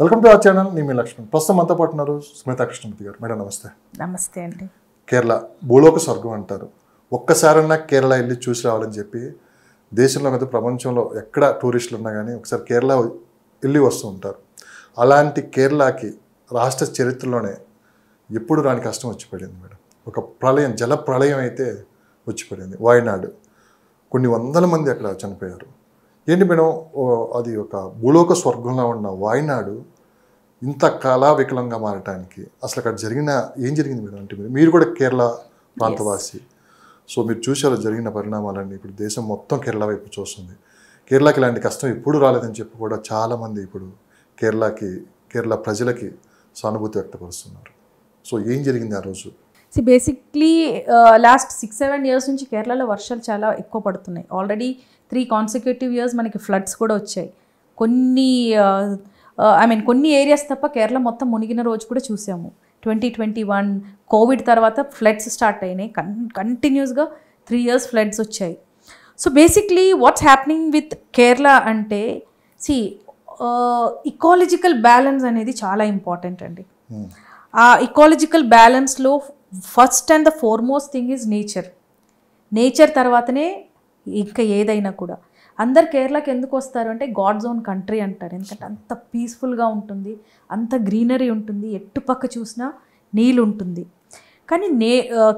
Welcome to our channel. నేను మీ లక్ష్మణ్. ప్రస్తుతం అంతా పాటున్నారు స్మితా కృష్ణమూర్తి గారు. మేడం నమస్తే. నమస్తే అండి. కేరళ భూలోక స్వర్గం అంటారు. ఒక్కసారన్నా కేరళ వెళ్ళి చూసి రావాలని చెప్పి దేశంలో కదా ప్రపంచంలో ఎక్కడ టూరిస్టులు ఉన్నా కానీ ఒకసారి కేరళ వెళ్ళి వస్తూ ఉంటారు. అలాంటి కేరళకి రాష్ట్ర చరిత్రలోనే ఎప్పుడు రాని కష్టం వచ్చి పడింది మేడం. ఒక ప్రళయం, జల ప్రళయం అయితే వచ్చి పడింది. వాయనాడు కొన్ని వందల మంది అక్కడ చనిపోయారు. ఏంటి మేడం, అది ఒక భూలోక స్వర్గంలో ఉన్న వాయనాడు ఇంత కళావికలంగా మారటానికి అసలు అక్కడ ఏం జరిగింది మేడం? అంటే మీరు కూడా కేరళ ప్రాంతవాసి, సో మీరు చూసారు జరిగిన పరిణామాలన్నీ. ఇప్పుడు దేశం మొత్తం కేరళ వైపు చూస్తుంది. కేరళకి ఇలాంటి కష్టం ఎప్పుడు రాలేదని చెప్పి కూడా చాలామంది ఇప్పుడు కేరళ ప్రజలకి సానుభూతి వ్యక్తపరుస్తున్నారు. సో ఏం జరిగింది ఆ రోజు? బేసిక్లీ లాస్ట్ 6-7 years నుంచి కేరళలో వర్షాలు చాలా ఎక్కువ పడుతున్నాయి. ఆల్రెడీ 3 consecutive years మనకి ఫ్లడ్స్ కూడా వచ్చాయి. కొన్ని ఏరియాస్ తప్ప కేరళ మొత్తం మునిగిన రోజు కూడా చూసాము. 2021 కోవిడ్ తర్వాత ఫ్లడ్స్ స్టార్ట్ అయినాయి. కంటిన్యూస్గా 3 years ఫ్లడ్స్ వచ్చాయి. So basically what's happening with Kerala అంటే ఇకాలజికల్ బ్యాలెన్స్ అనేది చాలా ఇంపార్టెంట్ అండి. ఆ ఇకాలజికల్ బ్యాలెన్స్లో first and the foremost thing is nature తర్వాతనే ఇంకా ఏదైనా కూడా. అందరు కేరళకి ఎందుకు వస్తారు అంటే గాడ్స్ ఓన్ కంట్రీ అంటారు. ఎందుకంటే అంత పీస్ఫుల్గా ఉంటుంది, అంత గ్రీనరీ ఉంటుంది, ఎట్టుపక్క చూసినా నీళ్ళు ఉంటుంది. కానీ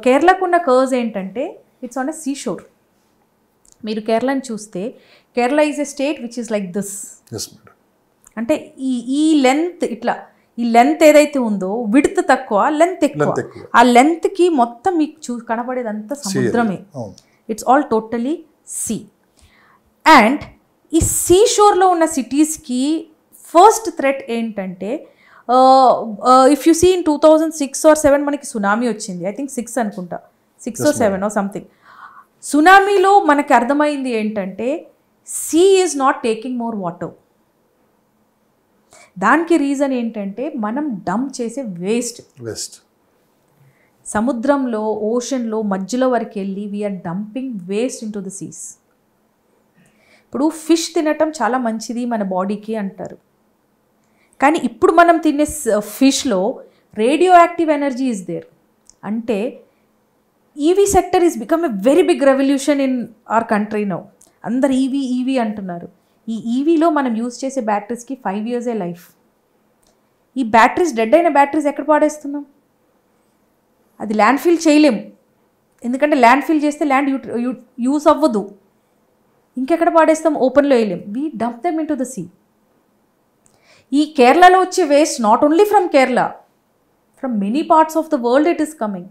కేరళకు ఉన్న కర్వ్స్ ఏంటంటే it's on a sea shore. మీరు కేరళని చూస్తే Kerala is a state which is like this. అంటే ఈ లెంత్ ఇట్లా, ఈ లెంత్ ఏదైతే ఉందో విడ్త్ తక్కువ, లెంత్ ఎక్కువ. ఆ లెంత్కి మొత్తం మీకు కనపడేదంతా సముద్రమే. It's all totally sea. And ఈ సీ షోర్లో ఉన్న సిటీస్కి ఫస్ట్ థ్రెట్ ఏంటంటే, if you see in 2006 or 2007 మనకి సునామీ వచ్చింది. ఐ థింక్ 6 అనుకుంటా, 6 or 7 సంథింగ్. సునామీలో మనకి అర్థమైంది ఏంటంటే sea is not taking more water. దానికి రీజన్ ఏంటంటే మనం డంప్ చేసే వేస్ట్ సముద్రంలో, ఓషన్లో మధ్యలో వరకు వెళ్ళి we are dumping waste into the seas. ఇప్పుడు ఫిష్ తినటం చాలా మంచిది మన బాడీకి అంటారు. కానీ ఇప్పుడు మనం తినే ఫిష్లో radioactive energy is there. అంటే EV sector is become a very big revolution in our country now. అందరు ఈవీ అంటున్నారు. ఈ ఈవీలో మనం యూజ్ చేసే బ్యాటరీస్కి 5 years లైఫ్. ఈ బ్యాటరీస్, డెడ్ అయిన బ్యాటరీస్ ఎక్కడ పాడేస్తున్నాం? అది ల్యాండ్ ఫిల్ చేయలేం. ఎందుకంటే ల్యాండ్ ఫిల్ చేస్తే ల్యాండ్ యూస్ అవ్వదు. ఇంకెక్కడ పాడేస్తాం? ఓపెన్లో వేయలేం. We dump them into the sea. ఈ కేరళలో వచ్చే waste not only from Kerala, from many parts of the world it is coming.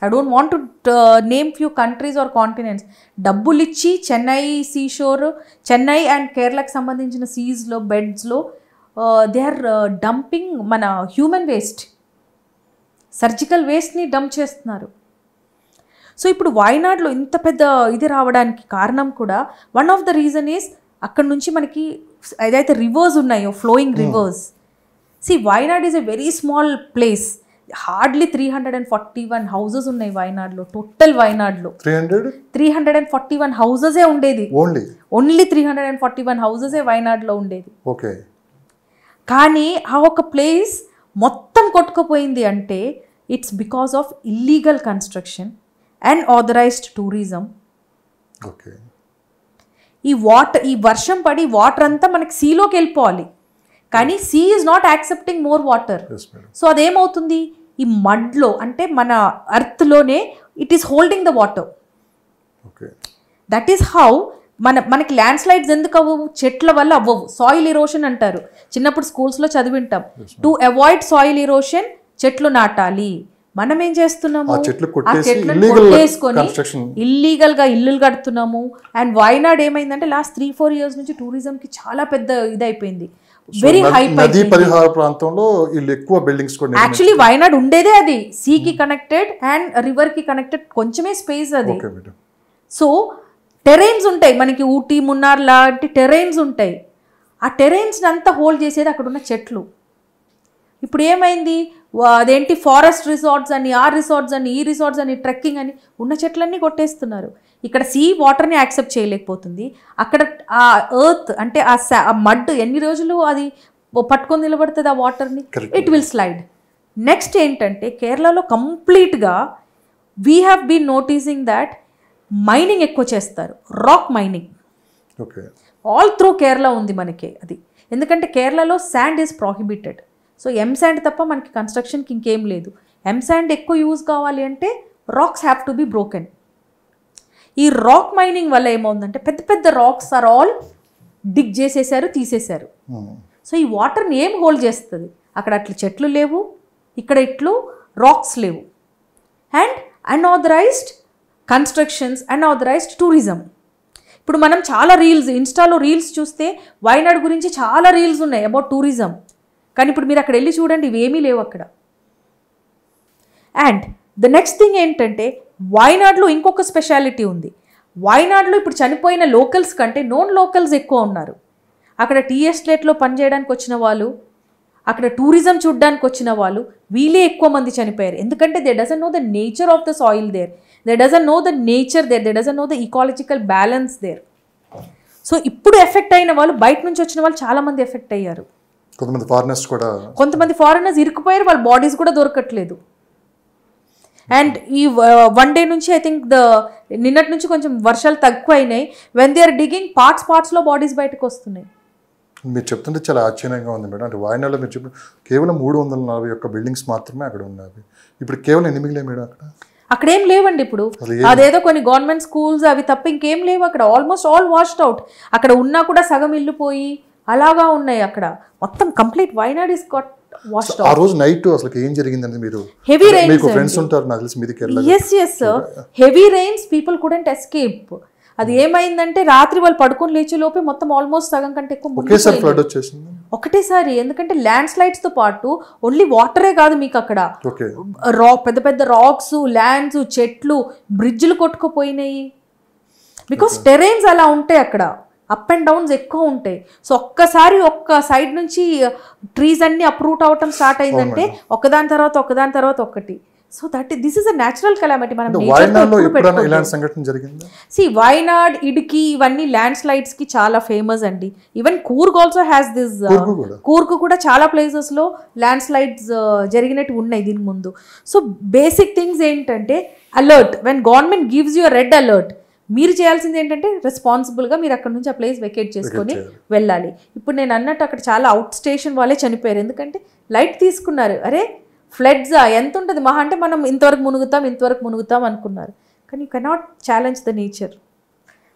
I don't want to name few countries or continents. డబ్బులు ఇచ్చి Chennai seashore, Chennai and కేరళకి సంబంధించిన సీస్లో, బెడ్స్లో they are dumping మన హ్యూమన్ వేస్ట్, సర్జికల్ వేస్ట్ని dump చేస్తున్నారు. So ఇప్పుడు వాయనాడ్లో ఇంత పెద్ద ఇది రావడానికి కారణం కూడా one of the reason is అక్కడ నుంచి మనకి ఏదైతే రివర్స్ ఉన్నాయో, flowing rivers. Wayanad is a very small place. Hardly 341 houses ఉన్నాయి వాయనాడ్లో. టోటల్ వాయనాడ్లో 341 హౌసెసే ఉండేది. ఓన్లీ 341 హౌసెసే వాయనాడ్లో ఉండేది. కానీ ఆ ఒక ప్లేస్ మొత్తం కొట్టుకుపోయింది అంటే it's because of illegal construction and authorised tourism. ఈ వర్షం పడి వాటర్ అంతా మనకి సీలోకి వెళ్ళిపోవాలి, కానీ sea is not accepting more water. So అదేమవుతుంది, ఈ మడ్లో అంటే మన అర్త్లోనే it is holding the water. That is how మనకి ల్యాండ్ స్లైడ్స్ ఎందుకు అవ్వవు? చెట్ల వల్ల అవ్వవు. సాయిల్ ఇరోషన్ అంటారు, చిన్నప్పుడు స్కూల్స్లో చదివింటాం. టు అవాయిడ్ సాయిల్ ఇరోషన్ చెట్లు నాటాలి. మనం ఏం చేస్తున్నాము? ఆ చెట్లను కొట్టేసుకొని ఇల్లీగల్గా ఇల్లులు కడుతున్నాము. అండ్ వాయనాడ్ ఏమైందంటే లాస్ట్ 3-4 years నుంచి టూరిజంకి చాలా పెద్ద ఇదైపోయింది. వెరీ హై పరిహార ప్రాంతంలో ఎక్కువ బిల్డింగ్స్. యాక్చువల్లీ వాయనాడ్ ఉండేదే అది సీకి కనెక్టెడ్ అండ్ రివర్కి కనెక్టెడ్, కొంచెమే స్పేస్ అది. సో టెరైన్స్ ఉంటాయి మనకి, ఊటీ, మున్నార్ లాంటి టెరైన్స్ ఉంటాయి. ఆ టెరైన్స్ని అంతా హోల్డ్ చేసేది అక్కడ ఉన్న చెట్లు. ఇప్పుడు ఏమైంది, అదేంటి ఫారెస్ట్ రిసార్ట్స్ అని, ఆ రిసార్ట్స్ అని, ఈ రిసార్ట్స్ అని, ట్రెక్కింగ్ అని, ఉన్న చెట్లన్నీ కొట్టేస్తున్నారు. ఇక్కడ సీ వాటర్ని యాక్సెప్ట్ చేయలేకపోతుంది. అక్కడ ఆ ఎర్త్ అంటే ఆ మడ్ ఎన్ని రోజులు అది పట్టుకొని నిలబడుతుంది ఆ వాటర్ని, Correct. It will slide. Next ఏంటంటే కేరళలో కంప్లీట్గా we have been noticing that mining ఎక్కువ చేస్తారు, rock mining. Okay. All through Kerala ఉంది మనకి అది. ఎందుకంటే కేరళలో sand is prohibited. So sand తప్ప మనకి కన్స్ట్రక్షన్కి ఇంకేం లేదు. శాండ్ ఎక్కువ యూజ్ కావాలి అంటే rocks have to be broken. ఈ రాక్ మైనింగ్ వల్ల ఏమవుతుందంటే పెద్ద పెద్ద రాక్స్ ఆర్ ఆల్ డిగ్ చేసేసారు, తీసేశారు. సో ఈ వాటర్ని ఏం హోల్డ్ చేస్తుంది? అక్కడ అట్లా చెట్లు లేవు, ఇక్కడ ఇట్లు రాక్స్ లేవు. And unauthorised constructions, unauthorised tourism. ఇప్పుడు మనం చాలా రీల్స్, ఇన్స్టాలో రీల్స్ చూస్తే వైనాడ్ గురించి చాలా రీల్స్ ఉన్నాయి అబౌట్ టూరిజం. కానీ ఇప్పుడు మీరు అక్కడ వెళ్ళి చూడండి, ఇవేమీ లేవు అక్కడ. అండ్ ద నెక్స్ట్ థింగ్ ఏంటంటే వైనాడ్లో ఇంకొక స్పెషాలిటీ ఉంది. వైనాడ్లో ఇప్పుడు చనిపోయిన లోకల్స్ కంటే నోన్ లోకల్స్ ఎక్కువ ఉన్నారు. అక్కడ టీ ఎస్టేట్లో పనిచేయడానికి వచ్చిన వాళ్ళు, అక్కడ టూరిజం చూడడానికి వచ్చిన వాళ్ళు, వీళ్ళే ఎక్కువ మంది చనిపోయారు. ఎందుకంటే they doesn't know the nature of the soil there, they doesn't know the nature there, they doesn't know the ecological balance there. So ఇప్పుడు ఎఫెక్ట్ అయిన వాళ్ళు, బయట నుంచి వచ్చిన వాళ్ళు చాలామంది ఎఫెక్ట్ అయ్యారు. కొంతమంది ఫారినర్స్ ఇరుక్కుపోయారు, వాళ్ళ బాడీస్ కూడా దొరకట్లేదు. అండ్ ఈ 1 day నుంచి ఐ థింక్ నిన్నటి నుంచి కొంచెం వర్షాలు తక్కువ అయినాయి. వెన్ దే ఆర్ డిగింగ్ పార్ట్స్లో బాడీస్ బయటకు వస్తున్నాయి. మీరు చెప్తుంటే చాలా ఆశ్చర్యంగా ఉంది మేడం. అంటే వాయనాడులో మీరు చెప్పిన కేవలం 341 బిల్డింగ్స్ మాత్రమే అక్కడ ఉన్నాయి. ఇప్పుడు కేవలం ఎన్ని మిగిలాయి మేడం అక్కడ? అక్కడేం లేవండి ఇప్పుడు. అదేదో కొన్ని గవర్నమెంట్ స్కూల్స్ అవి తప్ప ఇంకేం లేవు అక్కడ. Almost all washed out. అక్కడ ఉన్నా కూడా సగం ఇల్లు పోయి అలాగా ఉన్నాయి అక్కడ. మొత్తం complete Wayanad is got washed out. ఆ రోజు నైట్ అసలు ఏం జరిగిందండి? మీరు హెవీ రైన్స్, మీకు ఫ్రెండ్స్ ఉంటారు నాకు తెలిసి మీది Kerala. yes heavy rains, people couldn't escape. అది ఏమైందంటే రాత్రి వాళ్ళు పడుకొని లేచే లోపే మొత్తం ఆల్మోస్ట్ సగం కంటే ఎక్కువ ఒకేసారి ఫ్లడ్ వచ్చేసింది. ఒకటేసారి. ఎందుకంటే ల్యాండ్ స్లైడ్స్ తో పాటు ఓన్లీ వాటరే కాదు మీకు అక్కడ, పెద్ద పెద్ద రాక్స్, ల్యాండ్స్, చెట్లు, బ్రిడ్జ్లు కొట్టుకుపోయినాయి. బికాస్ టెరైన్స్ అలా ఉంటాయి అక్కడ, అప్ అండ్ డౌన్స్ ఎక్కువ ఉంటాయి. సో ఒక్కసారి ఒక్క సైడ్ నుంచి ట్రీస్ అన్ని అప్రూట్ అవటం స్టార్ట్ అయిందంటే ఒకదాని తర్వాత ఒకటి. So this is a natural calamity. మనం వైనాడ్, ఇడుకి ఇవన్నీ ల్యాండ్ స్లైడ్స్ కి చాలా ఫేమస్ అండి. Even Coorg also has this. Coorg కూడా చాలా ప్లేసెస్ లో ల్యాండ్ స్లైడ్స్ జరిగినట్టు ఉన్నాయి దీని ముందు. సో బేసిక్ థింగ్స్ ఏంటంటే alert. When government gives you red alert, మీరు చేయాల్సింది ఏంటంటే రెస్పాన్సిబుల్గా మీరు అక్కడ నుంచి ఆ ప్లేస్ వెకేట్ చేసుకొని వెళ్ళాలి. ఇప్పుడు నేను అన్నట్టు అక్కడ చాలా అవుట్ స్టేషన్ వాళ్ళే చనిపోయారు. ఎందుకంటే లైట్ తీసుకున్నారు. అరే ఫ్లడ్సా ఎంత ఉంటుంది మహా అంటే మనం ఇంతవరకు మునుగుతాం అనుకున్నారు. కానీ you cannot challenge the nature.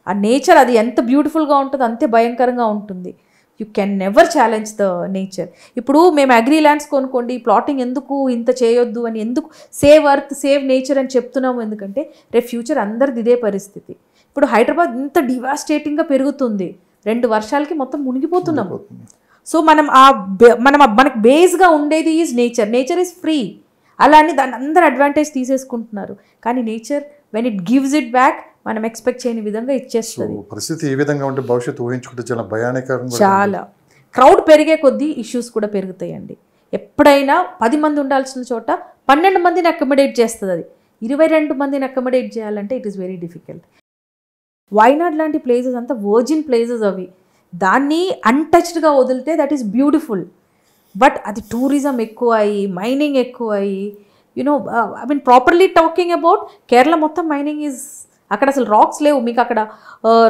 ఆ నేచర్ అది ఎంత బ్యూటిఫుల్గా ఉంటుందో అంతే భయంకరంగా ఉంటుంది. You can never challenge the nature. ఇప్పుడు మేము అగ్రీ ల్యాండ్స్ కొనుక్కోండి, ప్లాటింగ్ ఎందుకు ఇంత చేయొద్దు అని, ఎందుకు సేవ్ అర్త్, సేవ్ నేచర్ అని చెప్తున్నాము? ఎందుకంటే రేపు ఫ్యూచర్ అందరిది ఇదే పరిస్థితి. ఇప్పుడు హైదరాబాద్ ఇంత డివాస్టేటింగ్గా పెరుగుతుంది, 2 వర్షాలకి మొత్తం మునిగిపోతున్నాము. సో మనకు బేస్గా ఉండేది is nature. Nature is free. అలా అని దాన్ని అందరు అడ్వాంటేజ్ తీసేసుకుంటున్నారు. కానీ nature when it gives it back మనం ఎక్స్పెక్ట్ చేయని విధంగా ఇచ్చేస్తుంది. పరిస్థితి ఈ విధంగా ఉంటే భవిష్యత్తు ఊహించుకుంటే చాలా భయానకరంగా. చాలా క్రౌడ్ పెరిగే కొద్దీ ఇష్యూస్ కూడా పెరుగుతాయండి. ఎప్పుడైనా 10 మంది ఉండాల్సిన చోట 12 మందిని అకమిడేట్ చేస్తుంది. అది 22 మందిని అకమిడేట్ చేయాలంటే it is very difficult. Wayanad లాంటి ప్లేసెస్ అంతా వర్జిన్ ప్లేసెస్ అవి. దాన్ని అన్టచ్డ్గా వదిలితే దట్ ఈస్ బ్యూటిఫుల్. బట్ అది టూరిజం ఎక్కువ అయ్యి, మైనింగ్ ఎక్కువ అయ్యి, you know I mean properly talking about Kerala మొత్తం మైనింగ్ ఈజ్. అక్కడ అసలు రాక్స్ లేవు. మీకు అక్కడ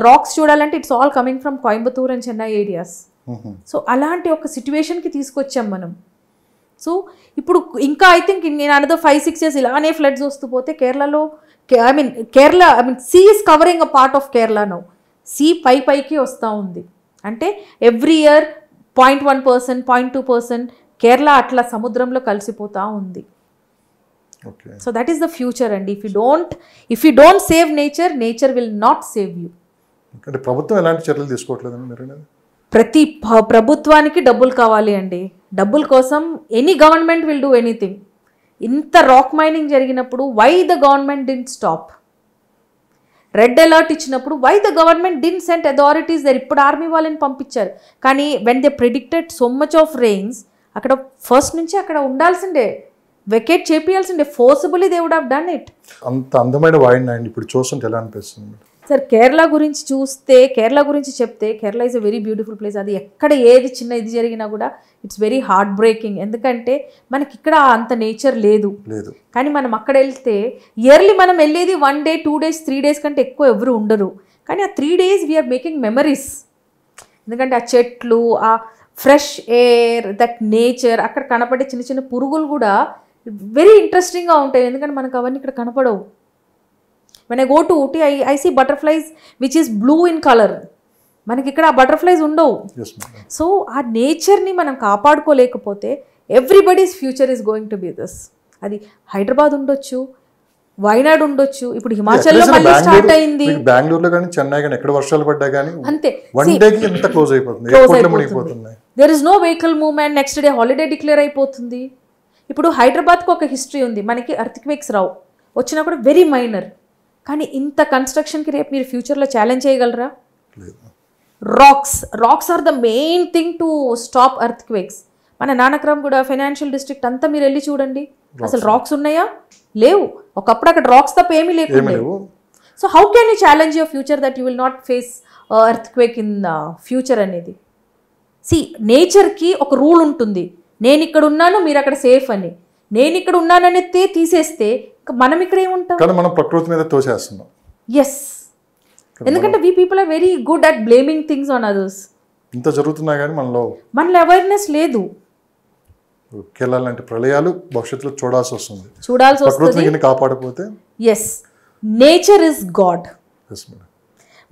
రాక్స్ చూడాలంటే it's all coming from Coimbatore and Chennai areas. So అలాంటి ఒక సిచ్యువేషన్కి తీసుకొచ్చాం మనం. సో ఇప్పుడు ఇంకా ఐ థింక్ నేను అనదర్ 5-6 years ఇలానే ఫ్లడ్స్ వస్తూ పోతే కేరళలో Kerala sea is covering a part of Kerala now. Sea పైకి వస్తూ ఉంది. అంటే ఎవ్రీ ఇయర్ 0.1%, 0.2% కేరళ అట్లా సముద్రంలో కలిసిపోతూ ఉంది. So that is the future అండి. If you don't save nature, nature will not save you. అంటే ప్రభుత్వం ఎలాంటి చర్యలు తీసుకోవట్లేదండి మీరు? ప్రతి ప్రభుత్వానికి డబ్బులు కావాలి అండి. డబ్బుల కోసం any government will do anything. ఇంత రాక్ మైనింగ్ జరిగినప్పుడు why the government didn't stop? Red alert ఇచ్చినప్పుడు why the government didn't send authorities there? ఇప్పుడు ఆర్మీ వాళ్ళని పంపించారు. కానీ when they predicted so much of rains, అక్కడ ఫస్ట్ నుంచి అక్కడ ఉండాల్సిందే, వెకేట్ చేపియాల్సిందే. Forcibly they would have done it. అంత అందమైన వాయిన్ ఇప్పుడు చూస్తుంటే ఎలా అనిపిస్తుంది? సార్ కేరళ గురించి చూస్తే, కేరళ గురించి చెప్తే, Kerala is a very beautiful place. అది ఎక్కడ ఏది చిన్న ఇది జరిగినా కూడా ఇట్స్ వెరీ హార్ట్ బ్రేకింగ్. ఎందుకంటే మనకి ఇక్కడ అంత నేచర్ లేదు. కానీ మనం అక్కడ వెళ్తే ఇయర్లీ మనం వెళ్ళేది 1 day 2 days 3 days కంటే ఎక్కువ ఎవరు ఉండరు. కానీ ఆ 3 days వీఆర్ మేకింగ్ మెమరీస్. ఎందుకంటే ఆ చెట్లు, ఆ ఫ్రెష్ ఎయిర్, దట్ నేచర్, అక్కడ కనపడే చిన్న చిన్న పురుగులు కూడా వెరీ ఇంట్రెస్టింగ్గా ఉంటాయి. ఎందుకంటే మనకు అవన్నీ ఇక్కడ కనపడవు. when I go to Ooty, I see butterflies which is blue in color. మనకి ఇక్కడ ఆ బటర్ఫ్లైస్ ఉండవు. సో ఆ నేచర్ని మనం కాపాడుకోలేకపోతే everybody's future is going to be this. అది హైదరాబాద్ ఉండొచ్చు, వైనాడ్ ఉండొచ్చు, ఇప్పుడు హిమాచల్లో మళ్ళీ స్టార్ట్ అయింది. బెంగళూరులో కానీ చెన్నై కానీ ఎక్కడ వర్షాలు పడ్డా కానీ అంతే, క్లోజ్ అయిపోతుంది. There is no vehicle movement. Next day holiday declare అయిపోతుంది. ఇప్పుడు హైదరాబాద్కి ఒక హిస్టరీ ఉంది. మనకి ఎర్త్క్వేక్స్ రావు, వచ్చినా కూడా వెరీ మైనర్. కానీ ఇంత కన్స్ట్రక్షన్కి రేపు మీరు ఫ్యూచర్లో ఛాలెంజ్ చేయగలరా? Rocks are the main thing to stop earthquakes. మన నానక్రామ్ కూడా ఫైనాన్షియల్ డిస్ట్రిక్ట్ అంతా మీరు వెళ్ళి చూడండి, అసలు రాక్స్ ఉన్నాయా? లేవు. ఒకప్పుడు అక్కడ రాక్స్ తప్ప ఏమీ లేకుండా. So how can you challenge your future that you will not face earthquake in future అనేది? సి, నేచర్కి ఒక రూల్ ఉంటుంది. నేను ఇక్కడ ఉన్నాను, మీరు అక్కడ సేఫ్ అని. నేను ఇక్కడ ఉన్నానని తీసేస్తే మనం ఇక్కడ ఏముంటాం? మనం ప్రకృతి మీద తోసేస్తున్నాం. ఎస్, ఎందుకంటే we people are very good at blaming things on others. ఇంత జరుగుతున్నా కానీ మనలో అవేర్నెస్ లేదు. కేరళ లాంటి ప్రళయాలు భవిష్యత్తులో చూడాల్సి వస్తుంది. ప్రకృతిని కాపాడకపోతే. Yes, nature is God.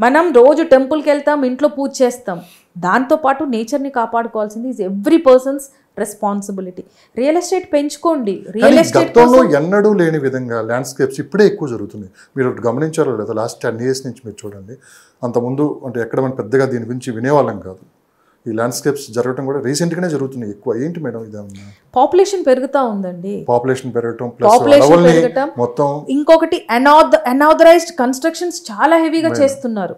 మనం రోజు టెంపుల్కి వెళ్తాం, ఇంట్లో పూజ చేస్తాం. దాంతోపాటు నేచర్ని కాపాడుకోవాల్సింది is every person's responsibility. Real estate పెంచుకోండి. రియల్ ఎస్టేట్ ఎన్నడూ లేని విధంగా ల్యాండ్స్కేప్స్ ఇప్పుడే ఎక్కువ జరుగుతున్నాయి. మీరు గమనించారో లేదా, లాస్ట్ 10 years నుంచి మీరు చూడండి. అంతకుముందు అంటే ఎక్కడ మనం పెద్దగా దీని గురించి వినేవాళ్ళం కాదు. ఈ ల్యాండ్స్కేప్స్ జరగడం కూడా రీసెంట్గానే జరుగుతున్నాయి ఎక్కువ. ఏంటి మేడం ఇదేమన్నా? పాపులేషన్ పెరుగుతూ ఉందండి. పాపులేషన్ పెరగటం మొత్తం. ఇంకొకటి అన్ఆథరైజ్డ్ కన్స్ట్రక్షన్స్ చాలా హెవీగా చేస్తున్నారు.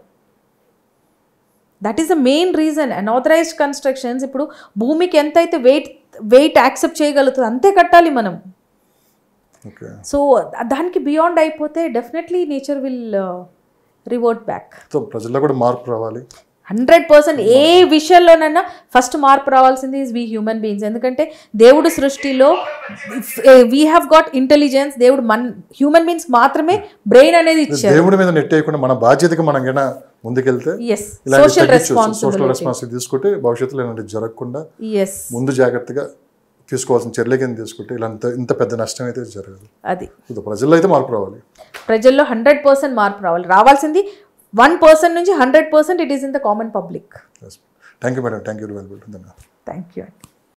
That is the main reason. Unauthorised constructions. ఇప్పుడు భూమికి ఎంతైతే వెయిట్ యాక్సెప్ట్ చేయగలుగుతుంది అంతే కట్టాలి మనం. సో దానికి బియాండ్ అయిపోతే definitely nature will revert back. ప్రజల్లో కూడా మార్పు రావాలి 100%. ఏ విషయంలోనైనా ఫస్ట్ మార్పు రావాల్సింది ఈజ్ వీ హ్యూమన్ బీయింగ్స్. ఎందుకంటే దేవుడు సృష్టిలో వీ హ్యావ్ గాట్ ఇంటెలిజెన్స్. దేవుడు హ్యూమన్ బీయింగ్స్ మాత్రమే బ్రెయిన్ అనేది ఇచ్చారు. దేవుడి మీద నెట్టేయకుండా మన బాధ్యతగా మనం ముందుకెళ్తే, సోషల్ రెస్పాన్సిబిలిటీ తీసుకుంటే భవిష్యత్తులో ఇలాంటి జరగకుండా ముందు జాగ్రత్తగా తీసుకోవాల్సిన చర్యలు కింద తీసుకుంటే ఇంత పెద్ద నష్టం అయితే జరగదు. అది ప్రజల్లో అయితే మార్పు రావాలి. ప్రజల్లో 100% మార్పు రావాల్సింది 1% నుంచి 100% it is in the common public. Thank you madam. Thank you. Thank you.